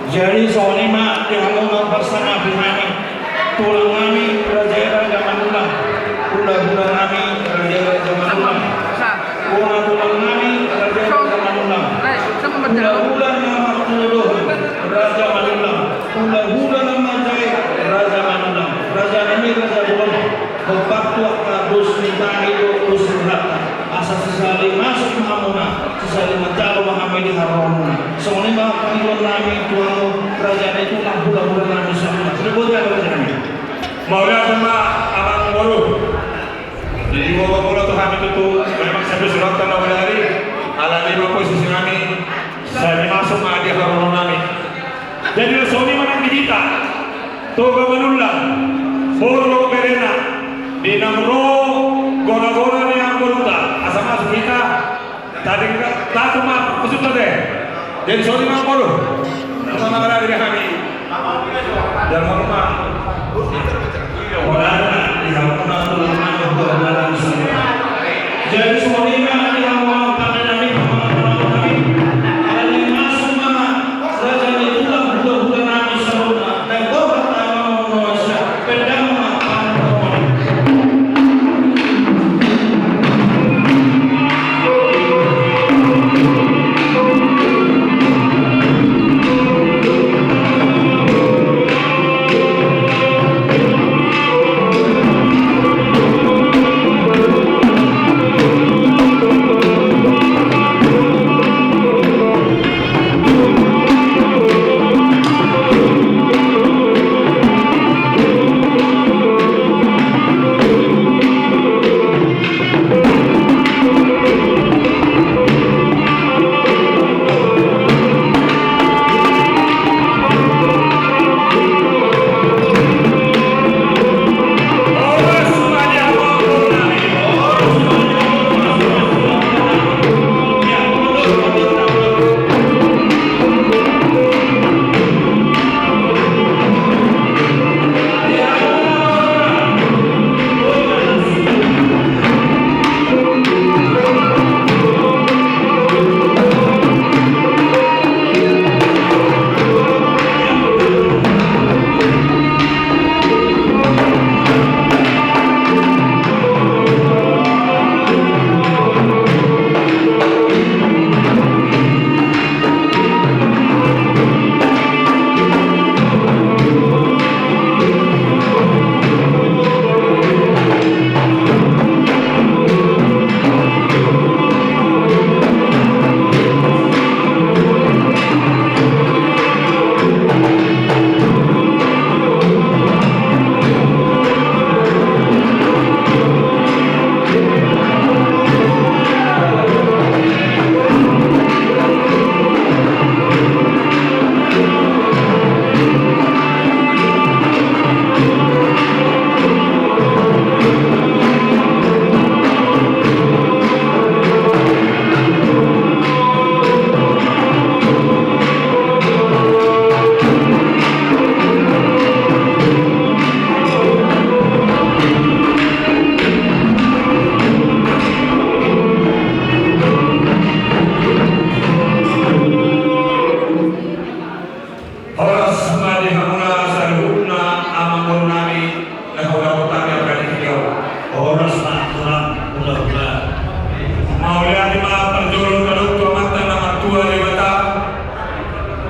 Jadi soalnya mak dihamun bersama bihani tulang kami raja manulang bulan kami raja manulang bulan kami raja manulang bulan nama tuduh raja manulang bulan nama jai raja manulang raja ini raja bulan waktu kadus nitani do usrata asas sesali masuk mahamuna sesali mencalo mahamedi haromuna soalnya mak panggilan kami tuang raja itu lah bulan kami semua sebutnya raja kami Maulah sama abang baru. Jadi bawa tuh kami tuh memang sampai surat tanda hari ala lima posisi kami saya masuk ke harum kami. Jadi Rasul mana kita toga manulang boro berena di namro gona-gona ni ang beruta asal masuk kita tadi tak cuma maksud tadi. Jadi Rasul mana baru sama ada di kami dalam rumah. Jadi semuanya yang mau kami nabi ada masuk mana raja itu lah bulan nabi saruna dan kau pertama manusia pedang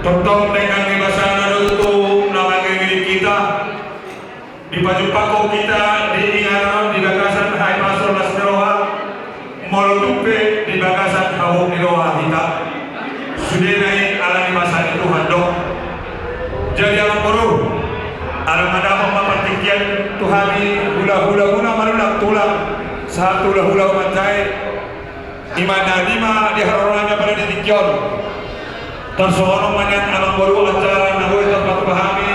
Tentang dengan kebasahan itu nama negeri kita di pako kita di ingatan di bagasan hai pasor lasneroha molutupe di bagasan kau niroha kita sudah naik ala di masa itu handok jadi alam baru alam ada mempertikian Tuhani hula-hula guna manulang tulang saat hula-hula mantai imana lima di harorannya pada ditikion tersono manyan alam baru acara nahui tempat pahami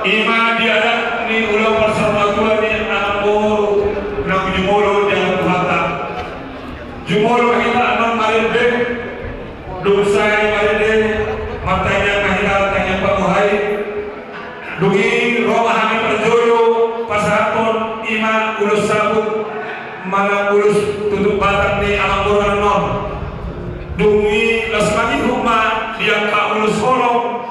ima diadat ni ulang bersama tua ni alam baru nak jumolo jangan tuhata jumolo kita anon maride dusai maride matanya mahina tanya pamuhai dungi roh hami perjoyo pasapon ima ulus sabuk mana ulus tutup batang ni alam baru anon dungi lasmani rumah dia ka ulus holong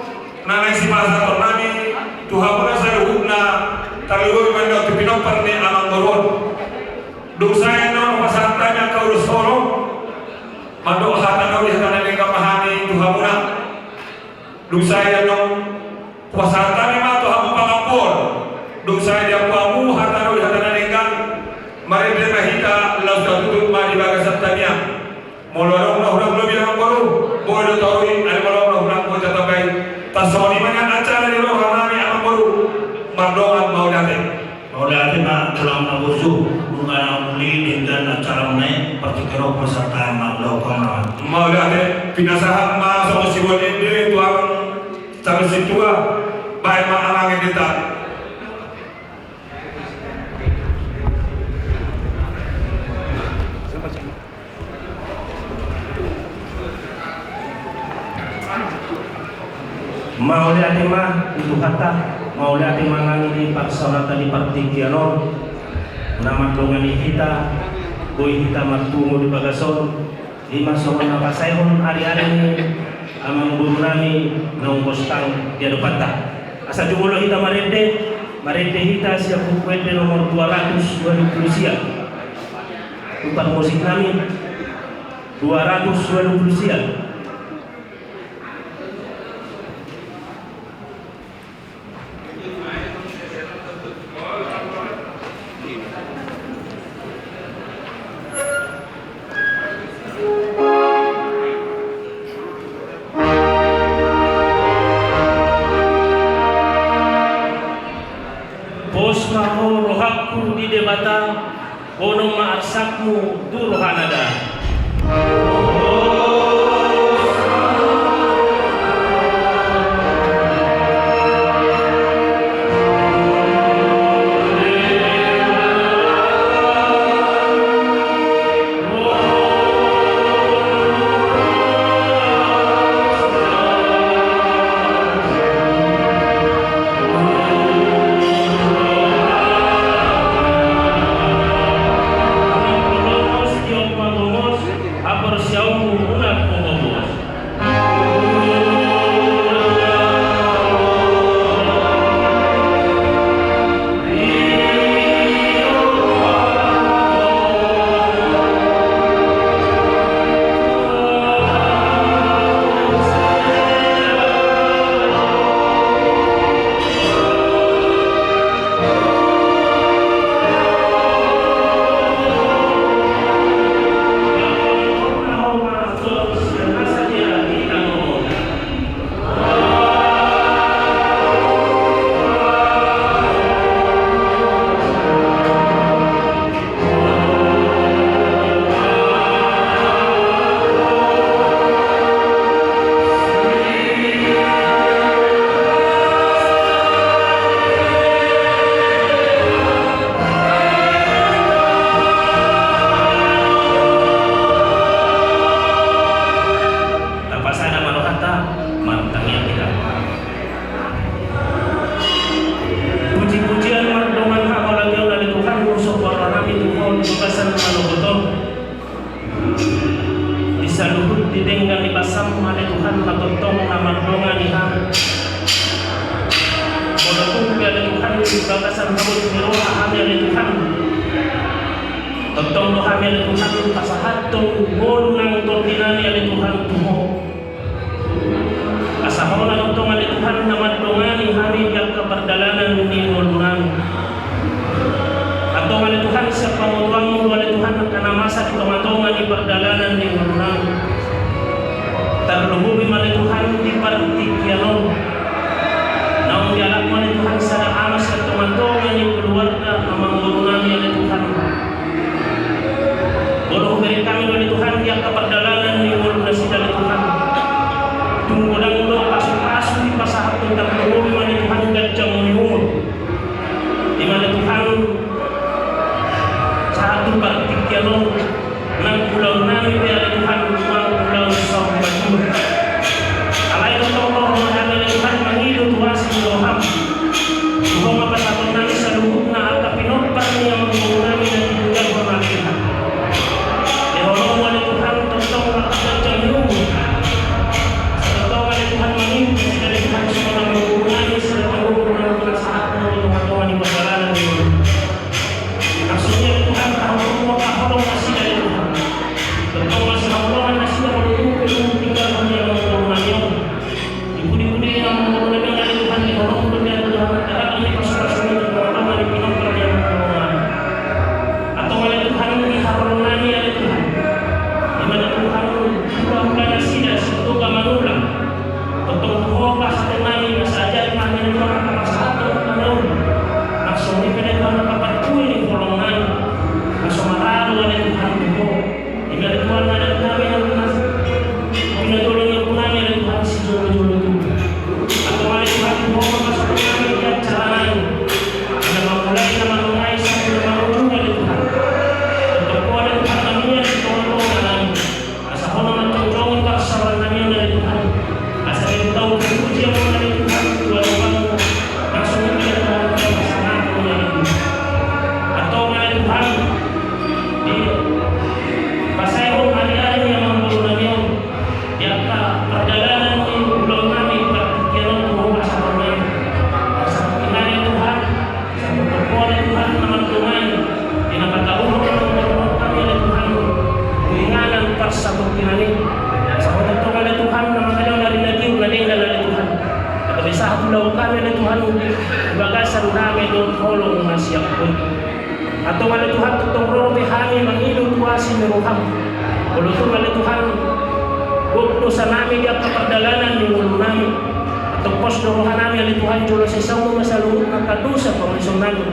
Dung saya nong puasa tani ma to hamu pangapol. Dung saya dia pamu hatano hatana nengkan. Mari dia mahita laus tutut ma di bagasan tania. Molorong na hulang lobi ang baru. Bodo tawi ali molorong na hulang ko tatabai. Tasoni mangan acara di roh hamami ang baru. Mardongan mau datang. Oleh ma tulang nabusu bunga muli dengan acara menai pertikero peserta makhluk kamar. Mau datang pinasahan ma sama si boleh tuang sama si tua baik ma alangin kita. Mau lihat mah itu kata mau lihat mangan di paksana tadi partikianon nama dongani kita boy kita martungo di bagason lima soman napasayon hari-hari amang burunami nang bostang dia depan tak asa jumulo kita marende kita siap kukwete nomor 220 siap bukan musik kami 220 siap. Posmaho rohakku di debata bono maarsakmu du rohanada. Didenggan di basam ada Tuhan matotong nama donga di ham. Bodoh ada Tuhan di bagasan kabut miroha ham ada Tuhan. Totong doha ada Tuhan pasahatong bolunang tordinani ada Tuhan tuho. Asahona totong ada Tuhan nama donga di ham yang keperdalanan di bolunang. Atau ada Tuhan siapa motuangmu ada Tuhan karena masa di tomatongan di perdalanan di bolunang. Terluhuri oleh Tuhan di partikianon namun dialak oleh Tuhan sada amas dan teman-teman yang keluarga amang burunami oleh Tuhan bodoh beri kami oleh Tuhan yang keperdalanan di mulunasi oleh Tuhan tunggu dan ulo pasu-pasu di pasahat tentang terluhuri oleh Tuhan gajah umur di mana Tuhan satu partikianon nang pulau nami oleh Tuhan pulau Sombaju alai tolong menghadiri Tuhan mengidu tuas di roham Tuhan mapasapon nami sa luhut na at pinopar niya mengurami na dibulan pematihan dihorong oleh Tuhan tentang nakasajang luhut tentang oleh Tuhan mengidu dari Tuhan semua mengurami perjalanan di pulau kami pertikian Tuhan sa kami sa kinaya Tuhan sa pagpapala Tuhan naman Tuhan pinapataulo ng marunong kami na Tuhan kuingalan para sa pagkinani sa pagtatungan na Tuhan na makalaw na rin natin na rin na Tuhan at sa pulau kami na Tuhan bagasan namin doon holong na siya po at tungan na Tuhan tutong rolo pihami mangilong tuwasin na ruham ulutong na Tuhan bukto sa namin di ang kapagdalanan ni ulo namin at tungkos doon namin ang Tuhan Diyos sa isang mga salunod na kadusa pangalisong namin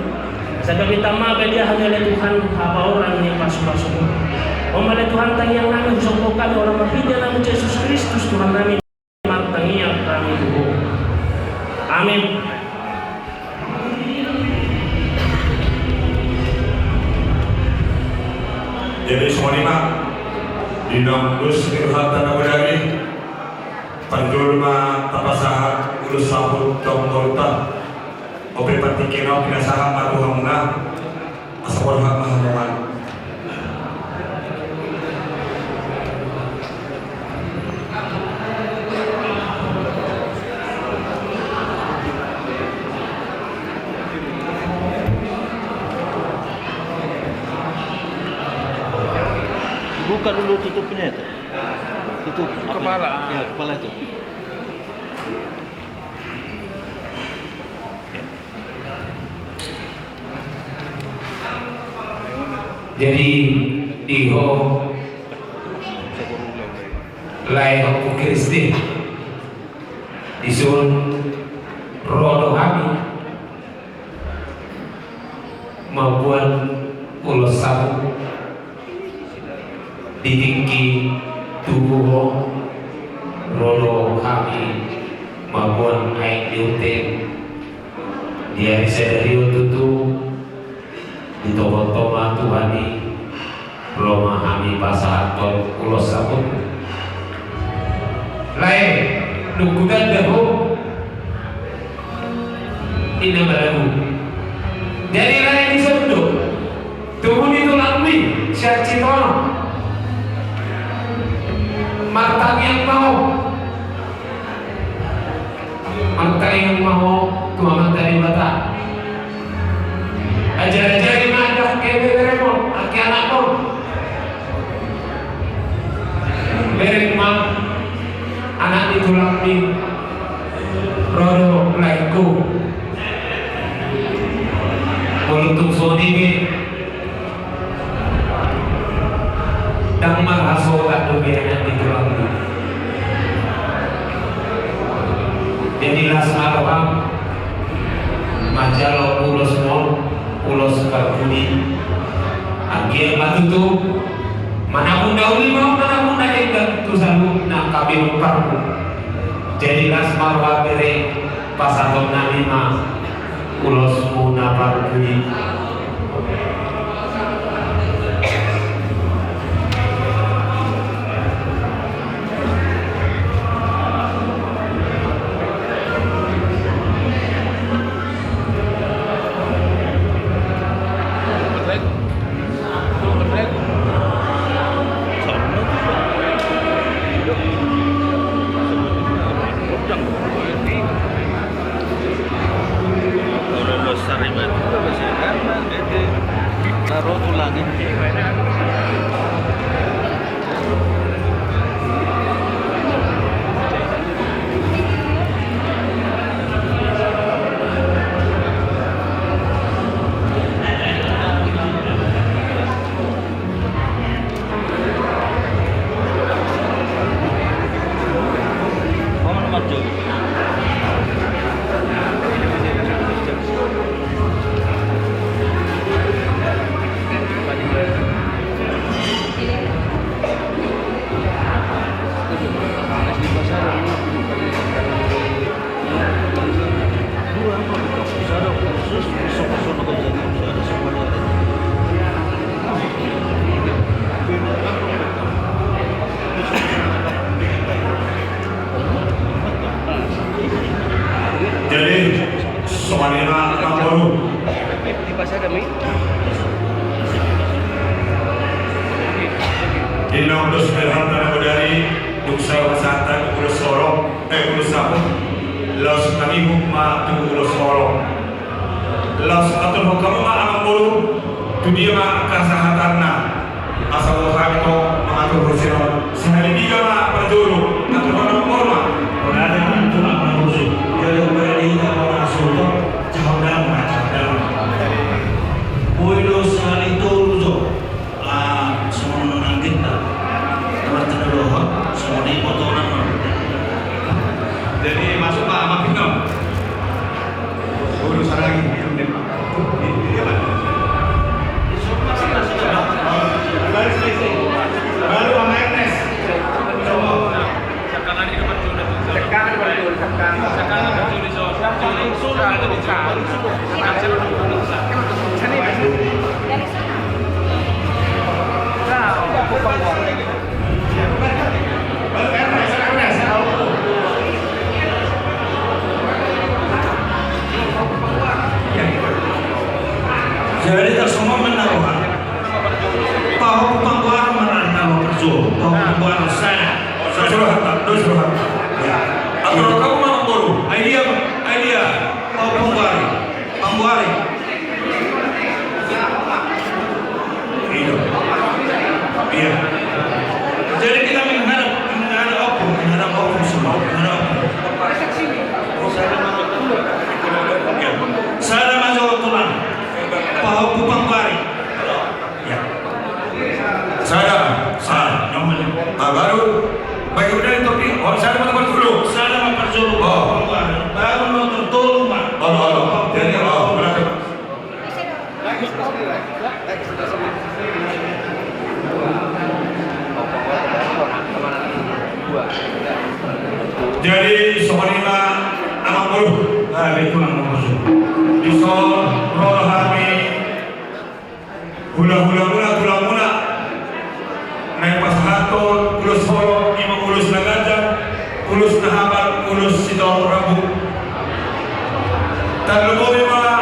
sa gabi tama gadiyahan nila Tuhan habauran ni paso-paso o mali Tuhan tangyang namin sumpo kami orang mapidya namin sa Jesus Kristus Tuhan namin magtangiyak kami Tuhan Amen. Jadi semua lima Dinam Ulus Irhatan Nagudari Panjulma Tapasaha Ulus Sabut Tomtorta Ope Patikina Pinasaha Maruhamuna Asawarha Mahamuman Buka dulu tutupnya itu. Tutup kepala. Ya, kepala itu. Jadi iho lai ho Kristi disun rodo kami maupun ulos sabu ditinggi tubuh rodo kami maupun aing diutin dia bisa dari tutu di toma Tuhani Roma kami pasahaton ulos sabun lain nukudan dahu ini balagu jadi lain disebut tubuh itu lakmi siap citono martang yang mau tuaman dari bata ajar-ajar imadah keberemo aki anak mo bereng mam anak ditulang di rodo laiku untuk sonibi dan marhaso tak anak ditulang di jadilah sahabat majalo ulos mol ulos karbuni agia matutu manapun dauli mau manapun ada tu selalu nak kabin parku jadilah marwa bere pasaton namima ulos muna karbuni taruh ulangin. Jadi soalnya kamu Di pasar kami. Dinam Ulus Irhatan Nagudari Duksa Wasata Ulos Solo Ulos Sabun Los Nanihuk Ma Tu Ulos Solo Los Atul Hukamu Ma Amang Bulu Tu dia Ma Kasahatarna Asal kami to mengatur Rusinon Sehari tiga Ma Perjuru Atul Hukamu Ma Berada di tulang manusia. Jadi beri orang sultan caudang macam. Puido sekali turuzo. Semua menang kita. Terus terus semua di potongan. Jadi masuk Pak sama Pino urusan lagi baru sama Ernest Jadi tak semua menaruh. Tahu pangguan mana nama perju. Tahu pangguan sana. Suruh atau kamu mau bolu Idea. Tahu pangguan. Iya. Jadi kita menghadap apa semua. Saya masuk tulang. Tahu pangguan. Ya. saya Namanya. baru bagi udah itu saya mau dulu Saya mau perju. Baru mau tertolong mah. jadi berarti jadi semuanya anak bulu Itu yang maksud. Isol rohani hula naik pas haton ulus solo imam ulus nagajak ulus nahabat ulus sidor rabu dan lumoy mga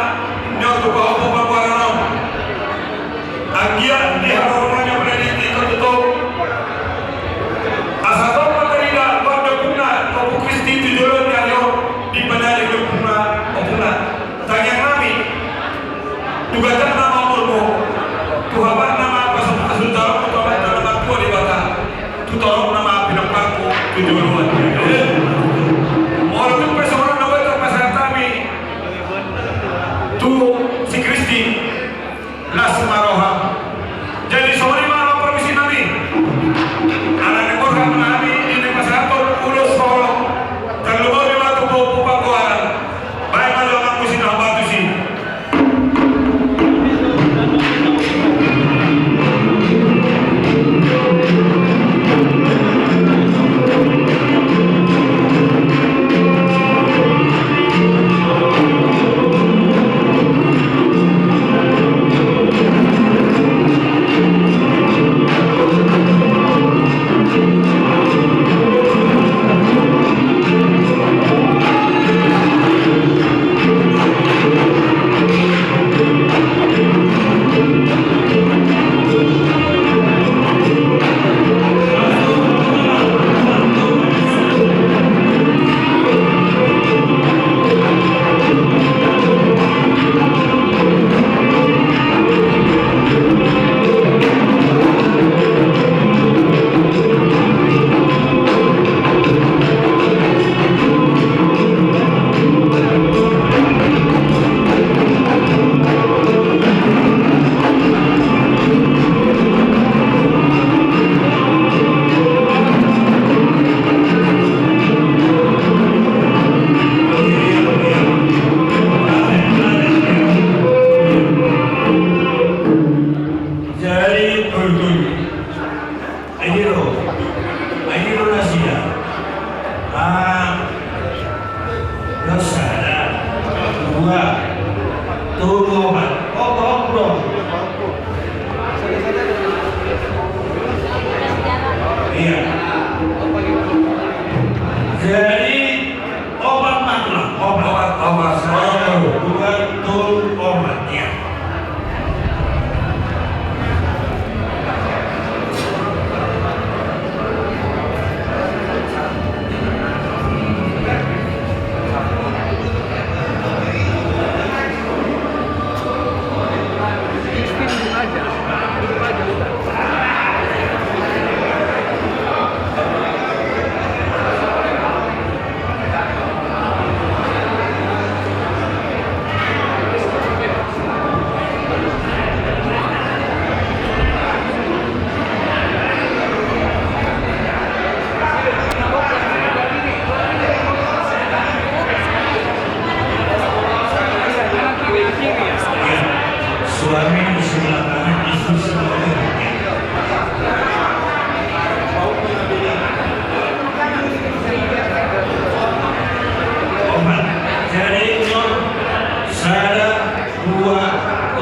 nyoto pa opo pa paranaw agya di harumanya peneliti ketutup asatong materida wanda puna opo Kristi tujulan kayo di panali puna opuna tanyang kami tugatan nama umurmu tuhabat nama pasal tarong tuhabat nama tua di bata tutorong nama pinapangku tujuan orang itu pesoran nama itu pasal kami tu si Kristi las maroha jadi sorry malam permisi nami anak nekor kami ini pasal ulus solo kalau mau memang tu pangkuan baik malam aku sih nak batu sih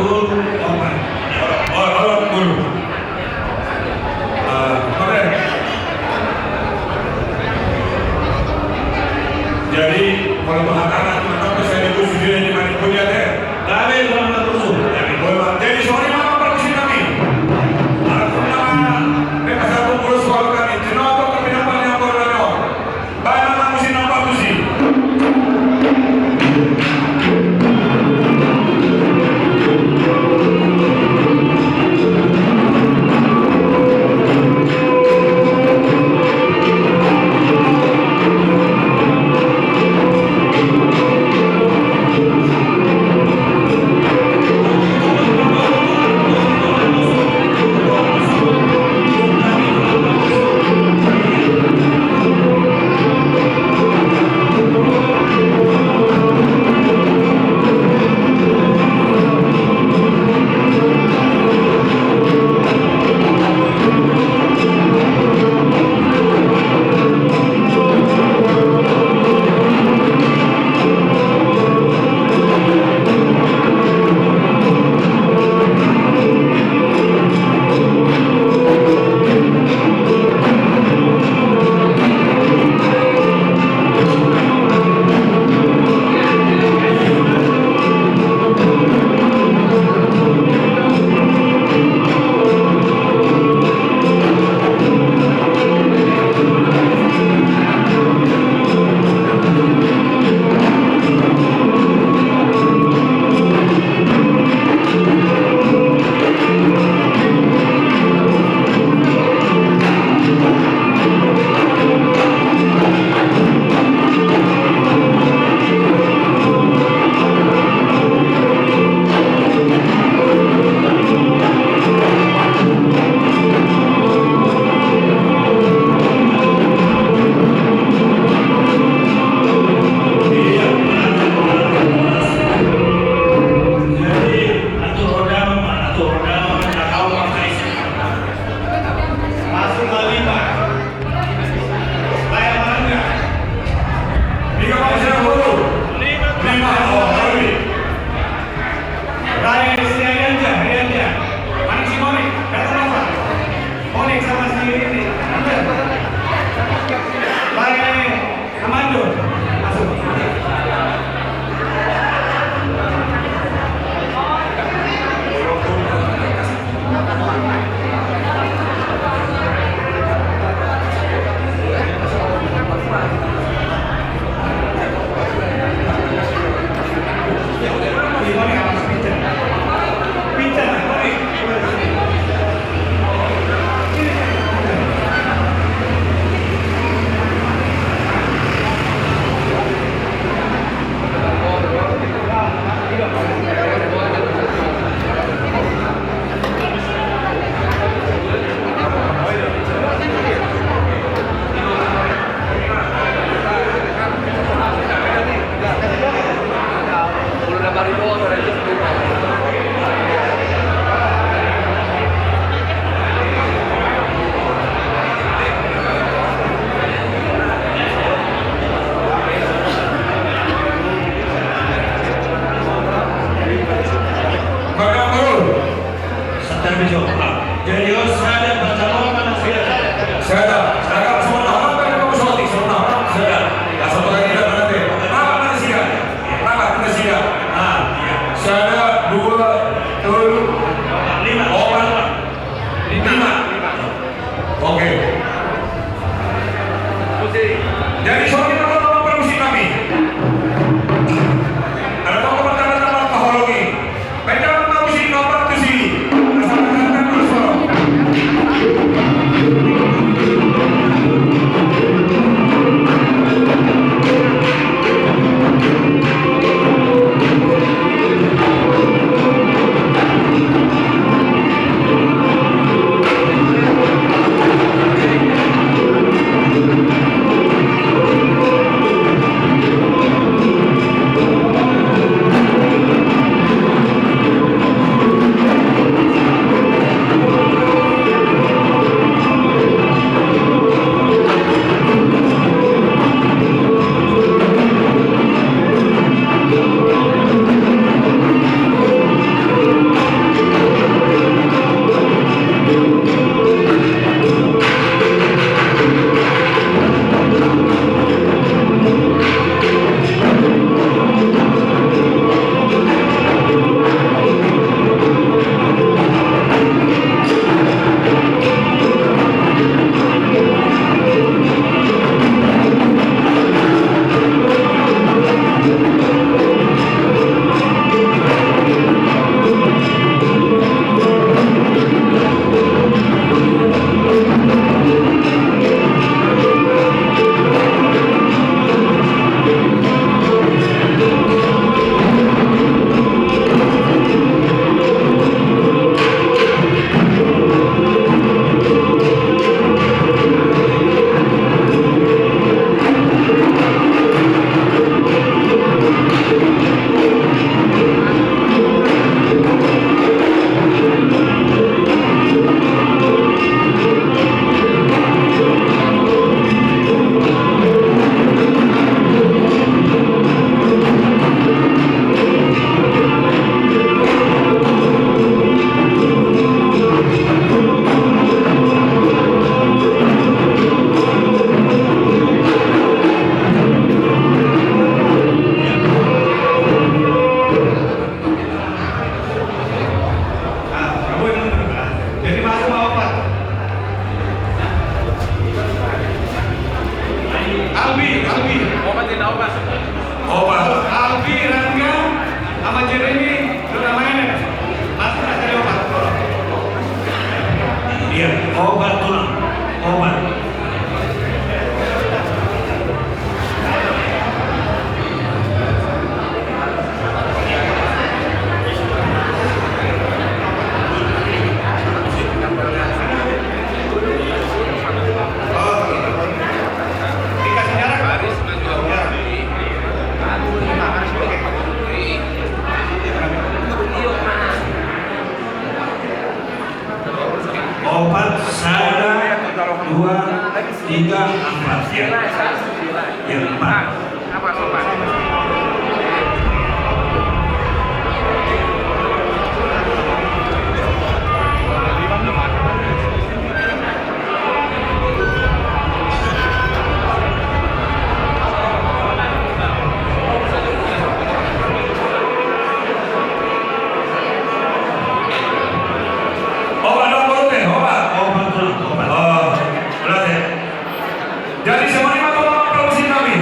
matur hormat. Guru. Oke. Jadi kalau anak-anak teman-teman saya itu sudah di mana punya deh. Kami telah berusung. Jadi sorry mama permisi kami. Aku nama satu pengurus sekolah kami. Kenapa kami dapat yang berlalu? Baik nama mesti nampak tu sih. Obat tulang. Obat. Obat saya 2, 3, 4 ya. Yang 4. Obat dong, obat. Obat tulang. Obat. Oh, berat ya. Jadi semua lima tolong promosi kami.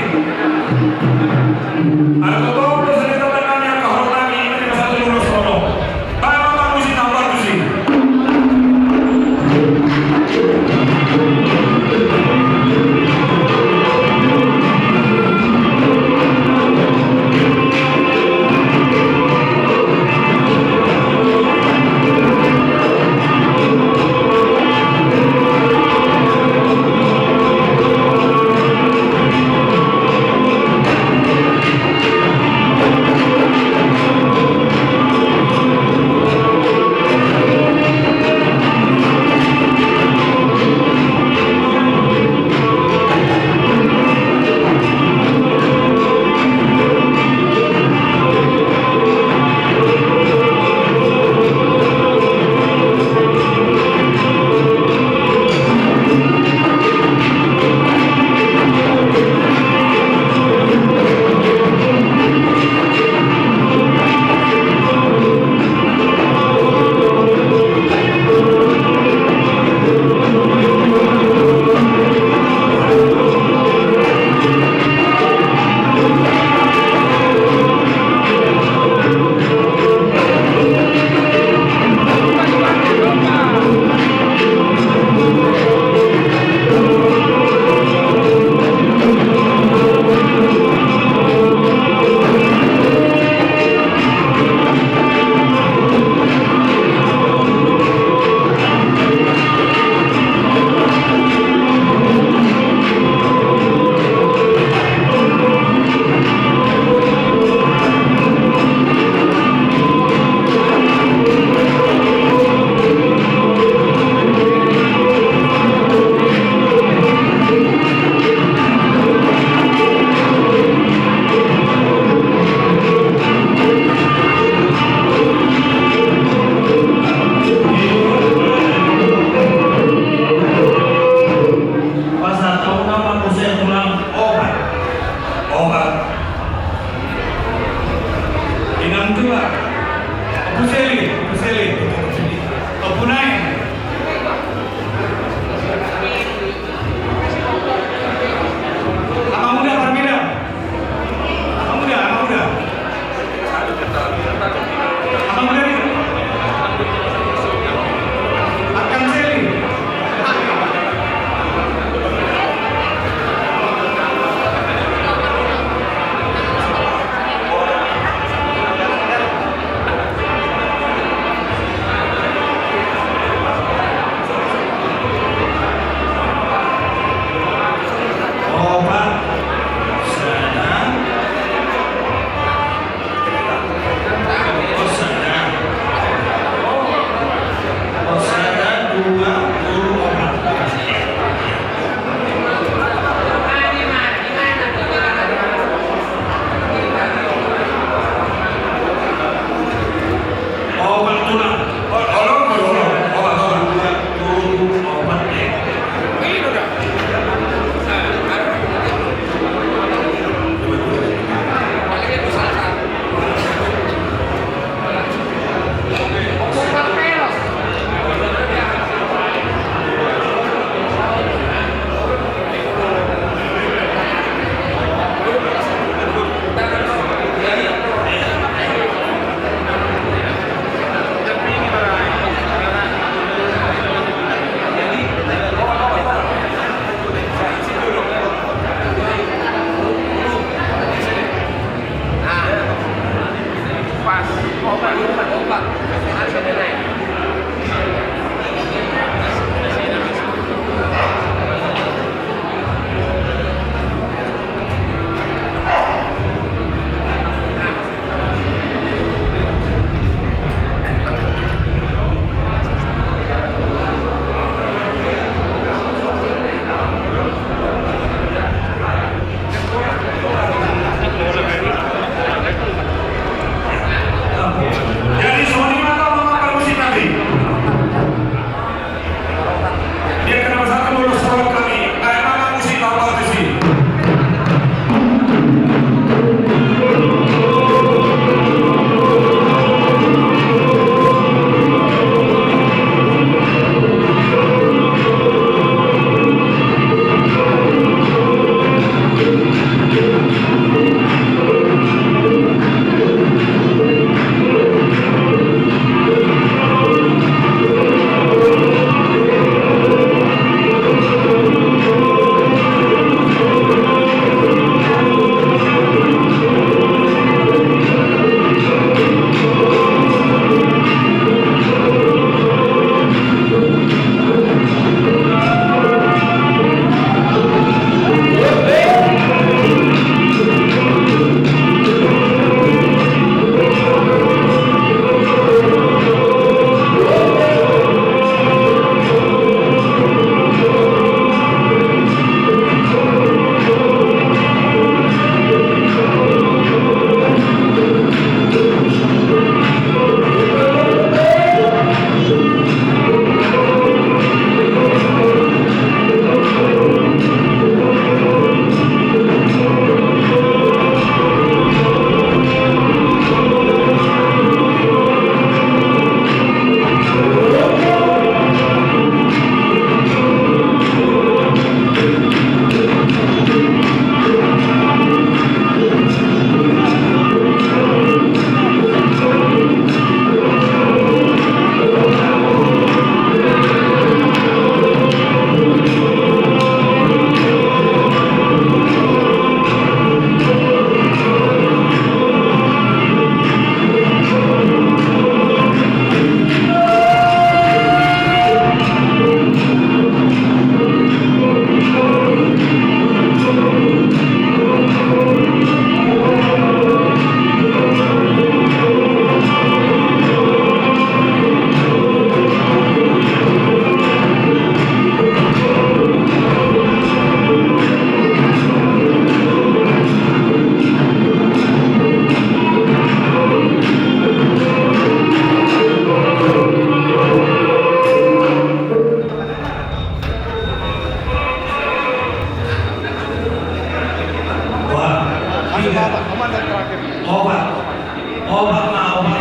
Obat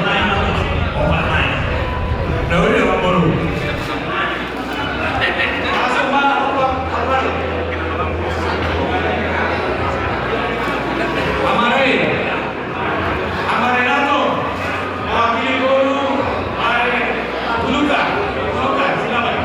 naik, obat naik. Daudi orang baru. Langsung Pak, keluar. Amare Nato, mewakili guru, Luka, silakan.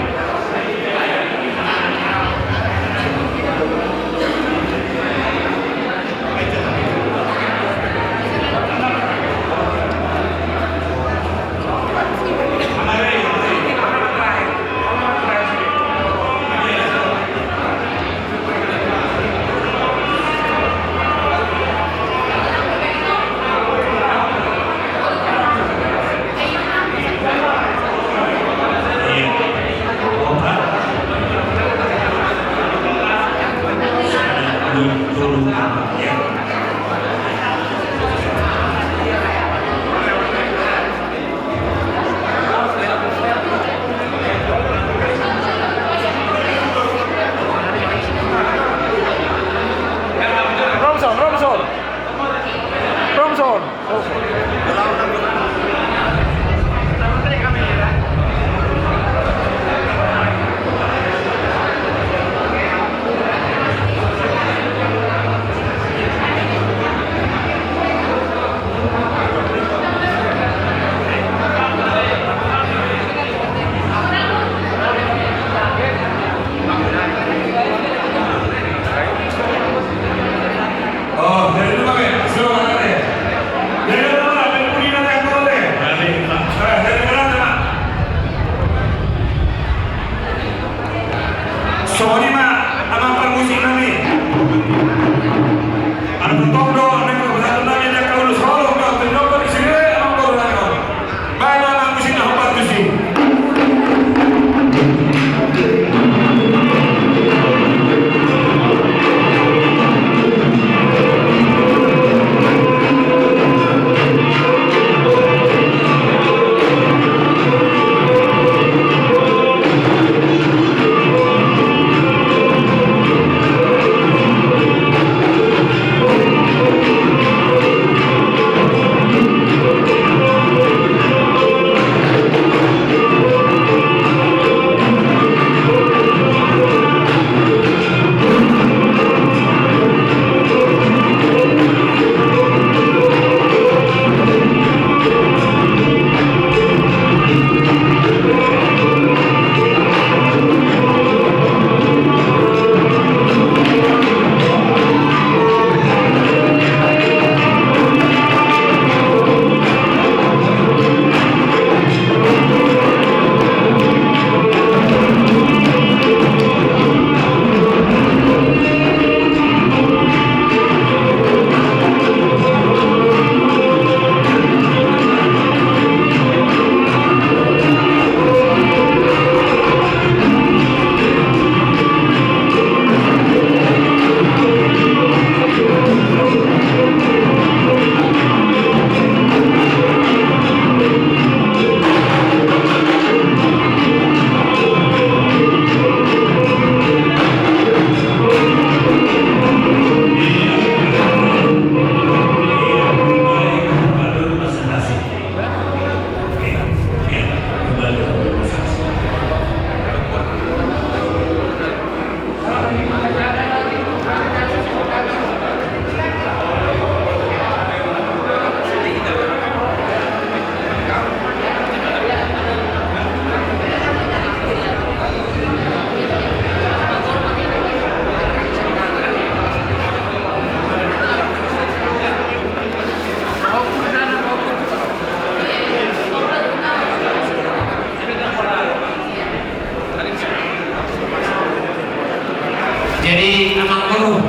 Jadi amang guru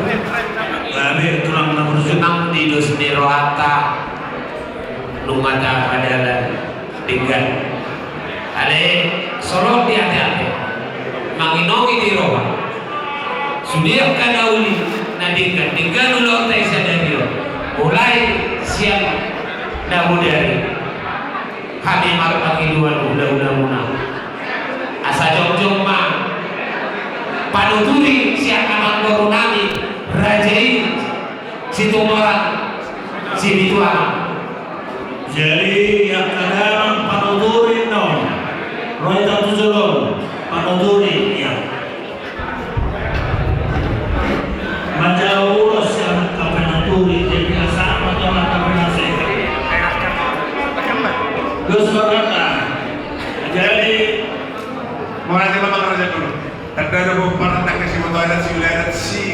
Labe tulang nomor senang di dusni rohata lumata adalah dengan ale solo di hati-hati manginongi di roha sudah kadauli nadikan dengan ulur tay sadario mulai siang dawu dari kami marpakiduan udah munah asa jong-jong mah panuturi siang amang guru nami rajai situ orang Sibituan. Jadi yang kadang panuturin no, roda tujulon panuturin ya. Macam urus yang kapenaturin jadi asal macam kapenase. Gus berkata, jadi Mau nanti memang raja dulu. Ada beberapa tak kasih foto adat si wilayah si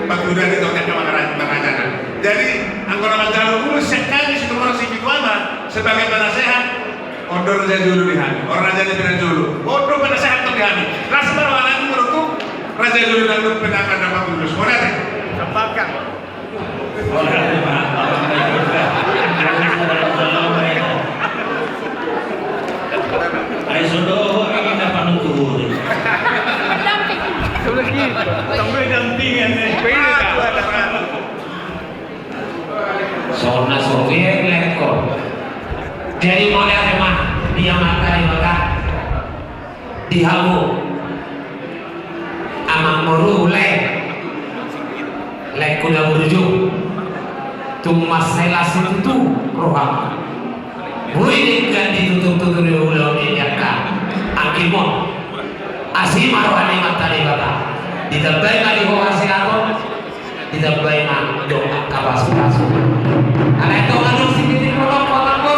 Pakudan itu ternyata mengajarkan. Jadi anggota majalah dulu sekali situ orang si Bituama sebagai penasehat odor raja dulu dihani. Orang raja tidak dulu. Odor penasehat tuh dihani. Rasa berwarna menurutku raja dulu dan lu penangkan dapat lulus. Mau nanti? Kembangkan. Ay sudah ingin dapat nuturin. Sampai dampingan nih. Sona Soviet lekor. Jadi model emang dia makan di maka dihamu amang moru lek kuda berju tumas selas itu roham boleh dengan ditutup ulang dinyatakan akimon asih marwani mata di maka diterbaik di bawah sinaton diterbaik doa kapas-kapas karena itu ngadu sedikit kolom kotakku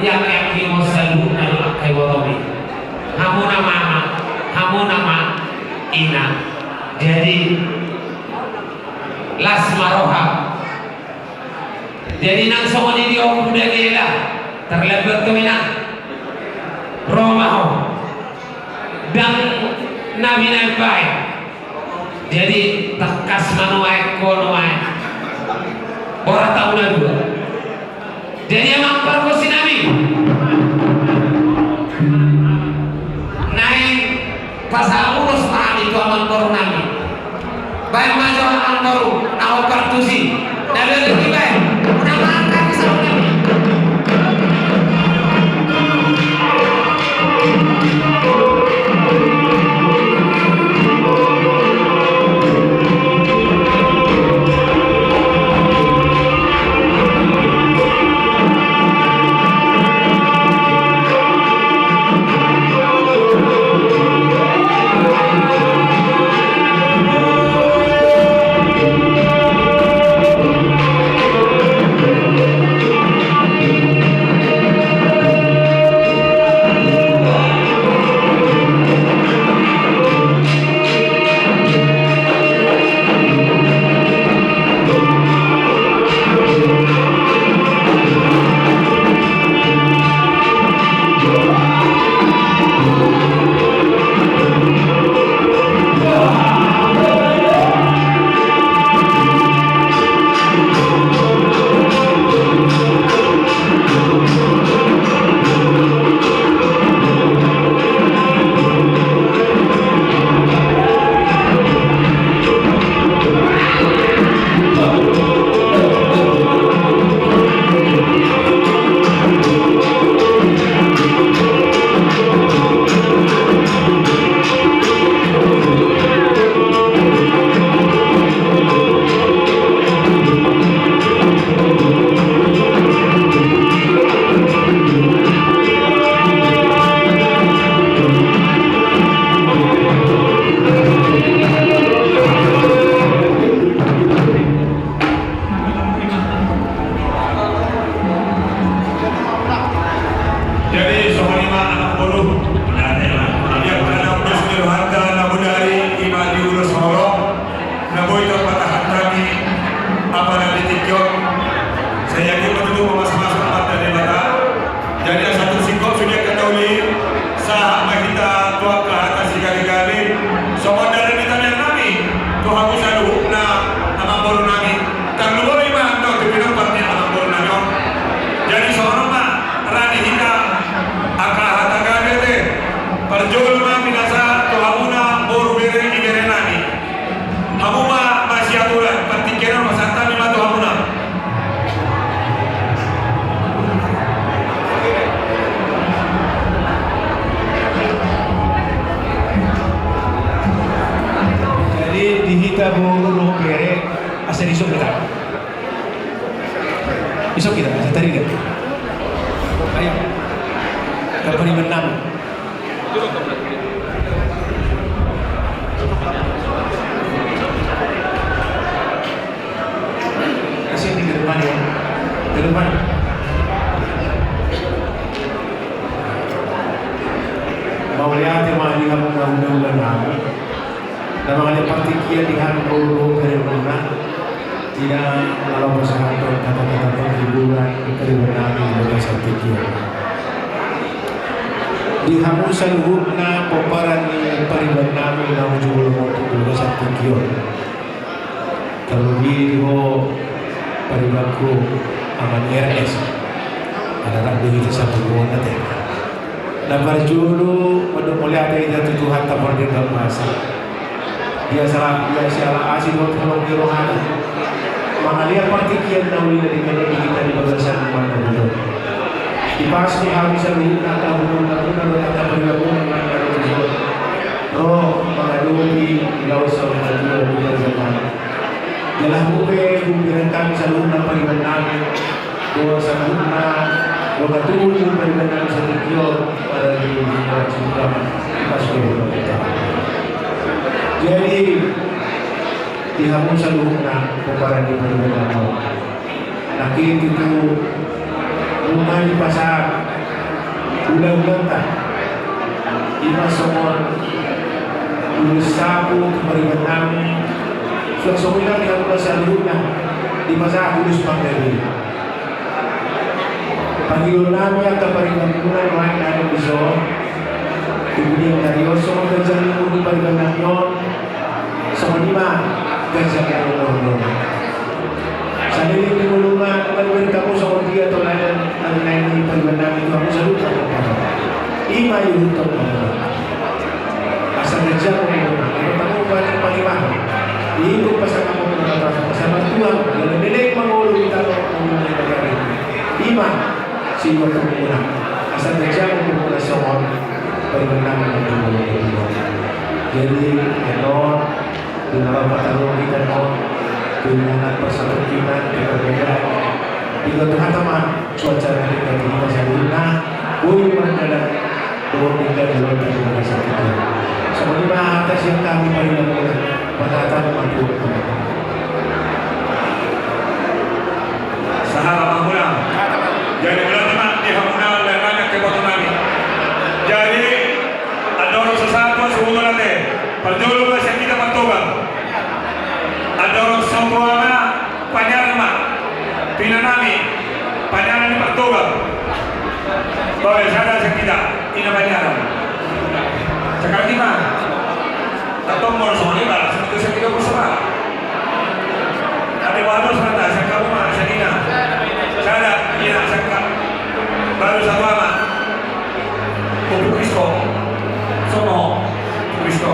yang yakin selalu adalah kaiwatomi hamu nama ina jadi las maroha jadi nang semua di dia muda gila terlebet kemina romaho dan nabi nabi jadi tekas manuai konuai orang tahu dua jadi emang perkosi nabi naik pasal urus nabi itu aman baru nabi baik maju aman baru nahu kartusi nabi lebih baik udah makan sama nabi Jadi dihita bulu pere asa disubita. Besok kita kasih tadi kan. Ayo. Kapari menang. Kasih di depan ya. Ke depan. Mau lihat yang mana dia undang-undang kami. Dan makanya partikia di Hanburu Perempuan tidak kalau pasangan kata-kata penghiburan keributan dengan partikia. Di hamusan hubna poparan ni pariban namin na ujul mo tulungan sa partikia. Kalau di ho paribanku aman RS ada rak begitu satu bulan nanti. Dan berjulu pada mulia ada itu Tuhan tak pernah bahasa. Dia salah asin untuk tolong di rohani. Mengalir partikian nauli dari kita di bagasan mana dulu. Di pas ni habis ini kata hubungan kata bergabung dengan Rasul. Roh mengadui laut sama dia di zaman. Dalam buku hubungan kami selalu dapat dikenal bahwa sebelumnya bahwa tujuh berkenaan sedikit pada dunia juga pas kita. Jadi dihamun seluruhnya kepada di perjalanan. Laki itu rumah di pasar ulang-ulang tak lima somon lulus sapu keperjalanan suasana dihamun seluruhnya di pasar lulus pandemi. Panggil nami atau perjalanan lain ada di zon. Kemudian dari Osong kerja di perjalanan sama lima kerja orang. Saya ini mulungan kalau kamu sama dia atau lain di perjalanan itu kamu selalu berapa? Lima itu asal kerja kamu banyak panglima. Itu pasal kamu pasal tuan dan nenek mengulu kita mengulu negara. Lima si berkumpulan asal kerja berkumpulan soal perjalanan itu. Jadi enon dengan pertarungan kita dengan persatuan kita berbeda. Jika Tuhan teman cuaca kita di Barcelona, boleh berjalan dua kita di luar dari kita. Semua atas yang kami berikan pada mampu. Sahabat pulang. Jadi bulan teman di hamunan dan banyak kebutuhan kami. Jadi ada orang sesuatu sebelum nanti. Perjulu bahasa kita bertobat. Ada orang sempurna panjang pinanami panjang bertobat. Boleh sadar sekitar ini panjang. Sekarang kita atau mau sore balas itu sekitar bersama. Ada wadah serta sekarang rumah sekina. Sadar ia sekarang baru satu lama. Untuk Kristo, sono Kristo.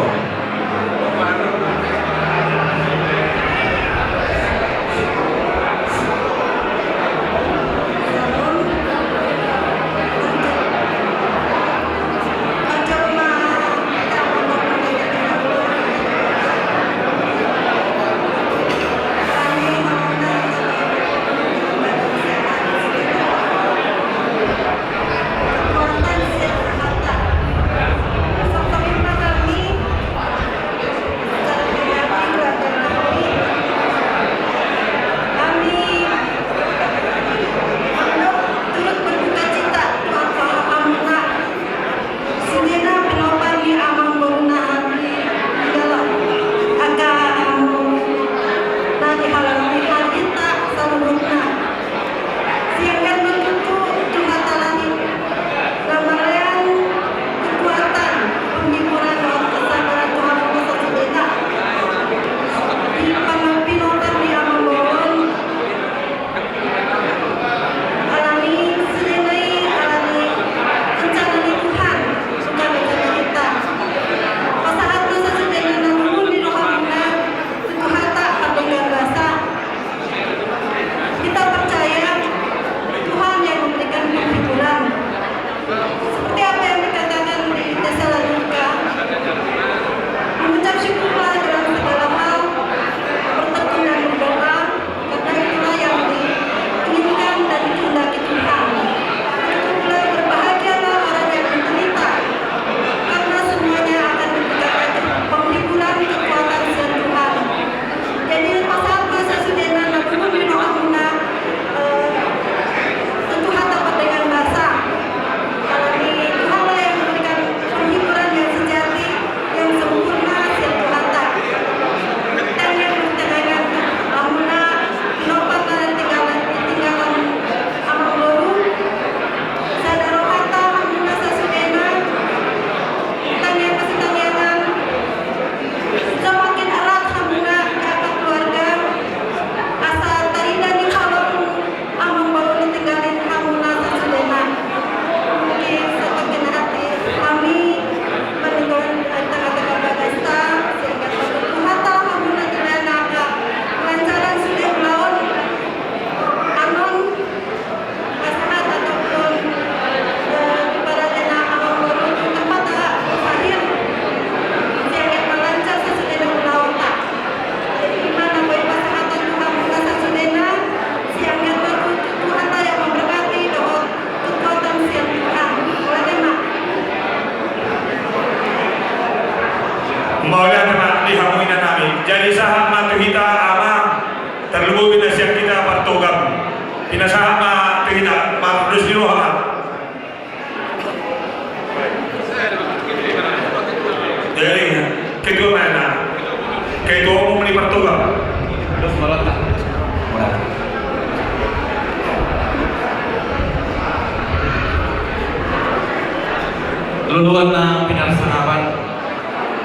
Keluluan na pinarsanapan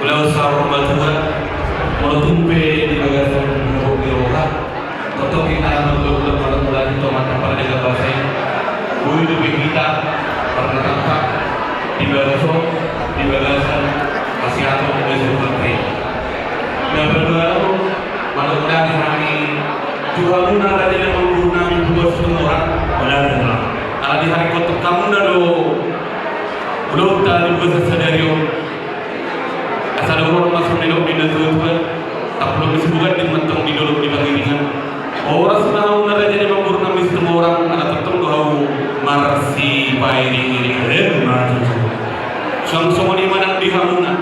Ulau sarong batuan Walau tumpe di bagasan Biroha Untuk kita mengeluh malam-malam itu mata pada jaga bahasa Bui lebih kita Karena tampak di bagasan Masih atau bagasan berkait Dan berdoa mudah-mudahan kami Tuhan muna tadi yang mengguru nami buat setengah orang Ala di hari kotak kamu nado belum tadi buat sadario asal orang masuk di dalam bina tuan tak perlu disebutkan di mentang di dalam di bagian orang senang nara jadi mengguru nami setengah orang ada tertentu hau marsi pairi ini semua di mana di hamuna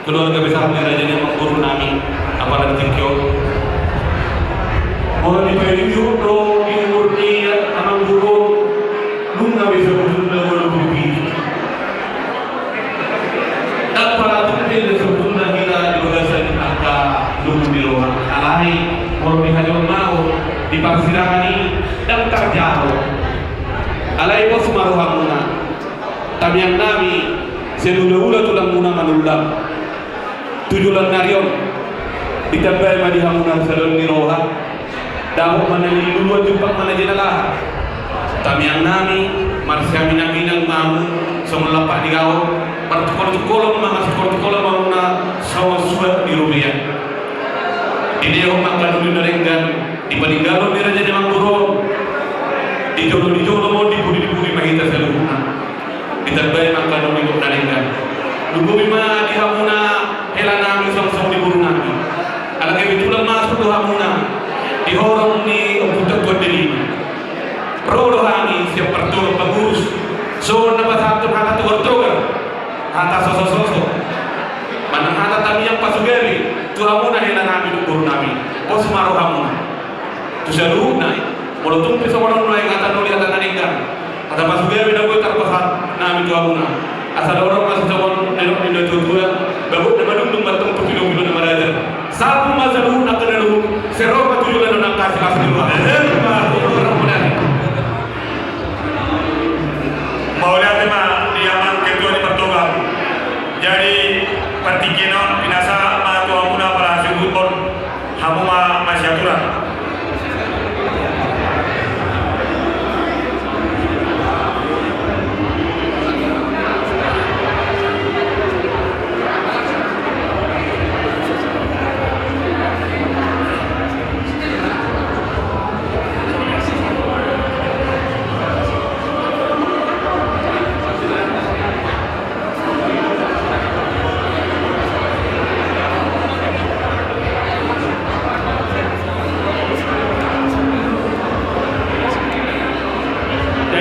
keluarga besar nara jadi mengguru nami apa nanti kyo orang di pairi itu do di murni amang guru nunga bisa berjumlah lebih para tukil sebetulnya kita di bagasan angka dulu di rumah alai kalau dihajar mau diparsirahani dan terjauh alai bos maruhamuna tapi yang nami sedula-ula tulang muna manulang tujulan narion ditambah madihamuna salon di roha dahuk manali dulu jumpa mana jenalah tapi yang nami marsiaminang-minang mamu semelapak di gawang pertukol-tukolong mga sekolah-tukolong mauna sawa suat di rupiah ini yang makan dulu narenggan di peninggalan di raja di mangguro di jodoh mau dibudi mahita seluruhna ditambah makan dulu narenggan lugu bima di hamuna hela nami sama-sama di buru nami alagi bitulang masuk di hamuna di horong ni uputak kodeli rolohani siap pertolong pengurus so nabat hatun hata tugar-tugar hata sosok-sosok manang hata kami yang pasugeri tu hamuna hela nami dukuru nami pos maru hamuna tu saluhna walau tumpi seorang yang kata nuli hata naningkan hata pasugeri dagoy terpasat nami tu hamuna asal orang masih cawan nenok tuan babut na madung batong pupilo-pilo na maraja sabu masaluhna kanaluh seropa tujulan nang kasih asli Maulia tema diaman ketua di Portugal. Jadi pertikinon binasa matu amuna para sebutpon hamuma masyarakat.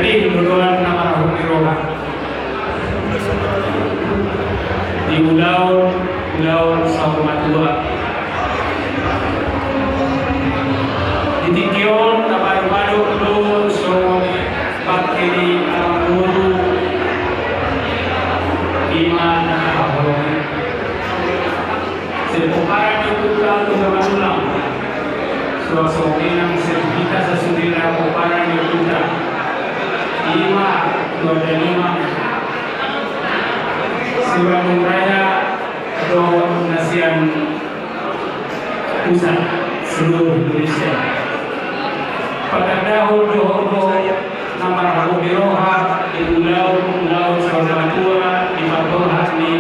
Jadi menurut nama Rahul Miroha di Ulau Saumatua di Tikion Tabaru Ulau so Pakiri Amuru Iman Ahorong sepukaran itu kan tulang so kinang sertifika sa sundira pukaran itu Lima, 25 Siwanung Raya atau Nasian Pusat seluruh Indonesia pada tahun 20 nama Rahul Miroha di Ulau Saumatua di Patohat di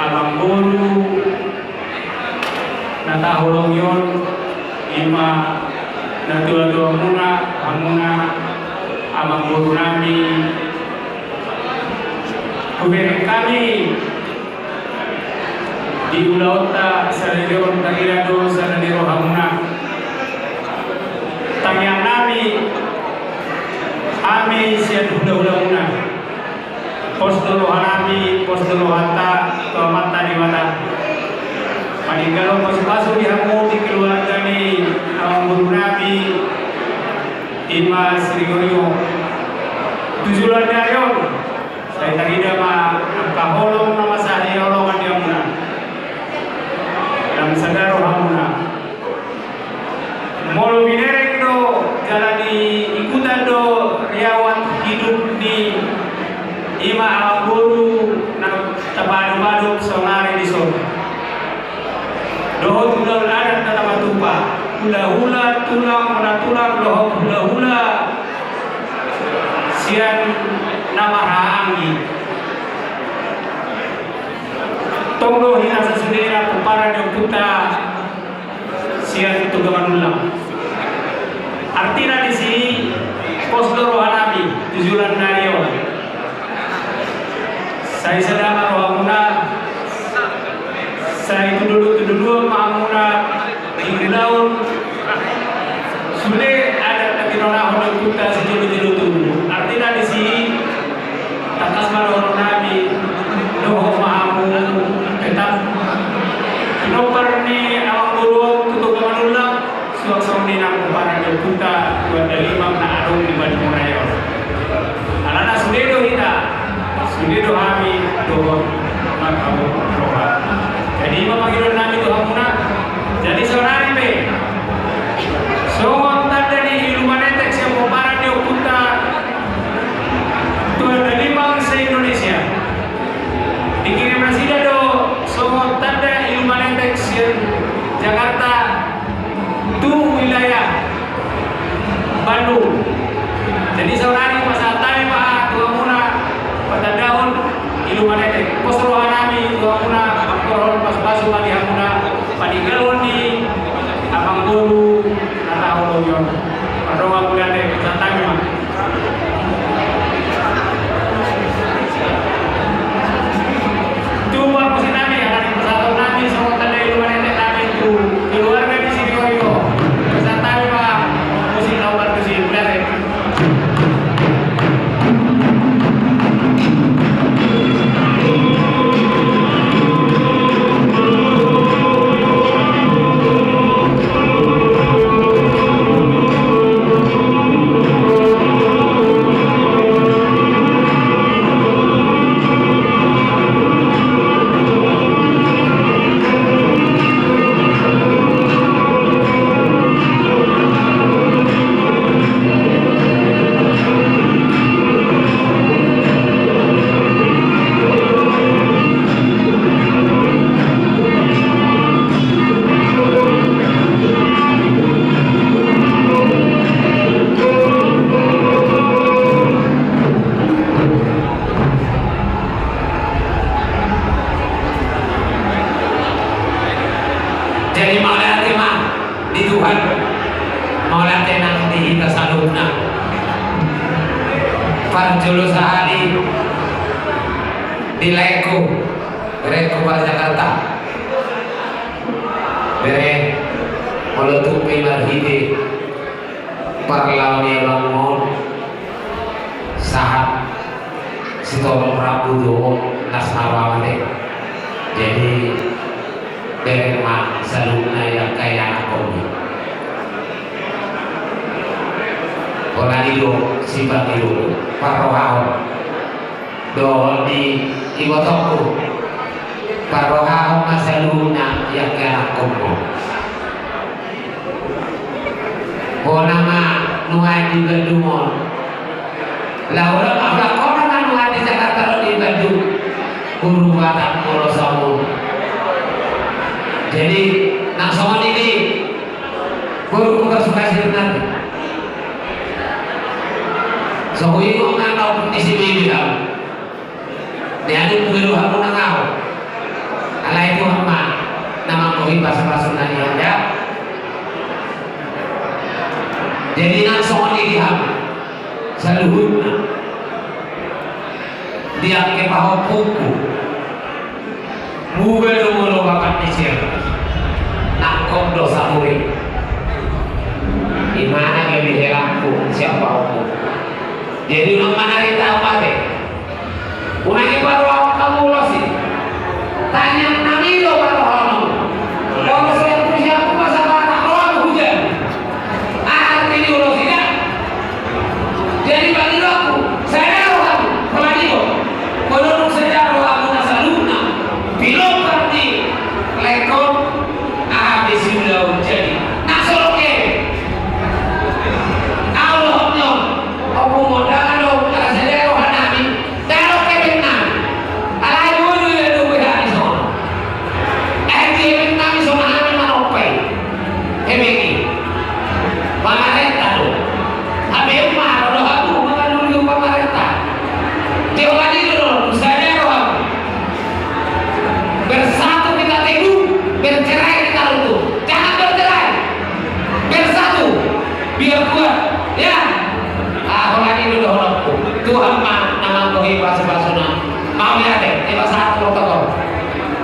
Amangbolu Natahulong yon Ima Natua-tua muna Hamuna amang guru nami kubereng kami di Ulauta Salirion Tagirado Sanadiro Hamuna tangyang nami siya hula-hula muna postuluhan hata mata di mata paninggalong pasok-pasok di hamu di keluarga ni amang guru nami Ima Srigoyo tujuan dayon saya tadi nama kaholong nama saya holongan dia muna dan sadaro hamuna molo binereng do jalani ikutan do riawat hidup di Ima Aguru tulang lohok hula-hula sian nama raangi tongdo hina sesudera kumparan yang puta sian itu gamanula artinya di sini poslo rohanabi tujuan nario saya sedang rohamuna saya itu dulu mahamuna di daun sudah ada tapi nona hono kita sejauh itu artinya di sini atas malam nabi doa mahamu tetap nomor ni awak burung tutup manula suasana ni nak para kita dua dari lima nak adung di bandung raya alana sudah do kita sudah do kami doa makamu doa jadi memanggil nabi doa muna jadi seorang ini semua tanda di Illuminatek yang memparah di Okuta Tuhan dari bangsa Indonesia dikirim presiden do semua tanda Illuminatek yang Jakarta itu wilayah Bandung jadi seorang pasal time pak Tuhan muna pada daun Illuminatek posrohan kami Tuhan muna aktoron pas basu padi hamuna padi galon di abang guru tahu yo ado aku lihat deh tantang memang cuma musim nabi ada di pesawat nabi semua tanda Illuminatek nabi itu keluarga di sini yo pesawat pak musim nomor ke sini lihat deh jadi maulate mah di Tuhan maulate nang di kita salubna parjulu sehari di Leko pada Jakarta bere meletupi marhide parlawani bangun sahat sitolong Prabu Dowo Nasnarawate jadi berma saluna yang kaya aku orang itu sifat itu parohau do di ibotoku parohau masaluna yang kaya aku nama nuai di Bandung lalu apa kau nama nuai di Jakarta di Bandung guru watak morosamu jadi nak soal ini guru bukan suka sebenarnya so ini kok nggak tahu di sini bilang dia ada guru aku nak tahu alai itu apa nama kau bahasa nani ada jadi nak soal ini ham seluruhnya dia ke bawah buku mubelo mulu bakat nisir nak kau dosa muri imana kami helaku siapa aku jadi nak mana kita apa deh unang baru kamu losi tanya nami lo baru kamu kalau saya punya aku masa kata kalau hujan arti ini losi kan jadi bagi aku saya lo kamu kalau dia kalau saya lo kamu nasaluna pilot berarti lekor habis sudah jadi nak soroke Allah nyom aku modal lo kalau saya lo hanabi kalau ke Vietnam Deolani dulu, usahanya roh. Bersatu kita teguh, bercerai kita runtuh. Jangan bercerai. Bersatu, biar kuat. Ya. Holani dulu Tuhan mah nama kohi bahasa-bahasa mau ya deh, satu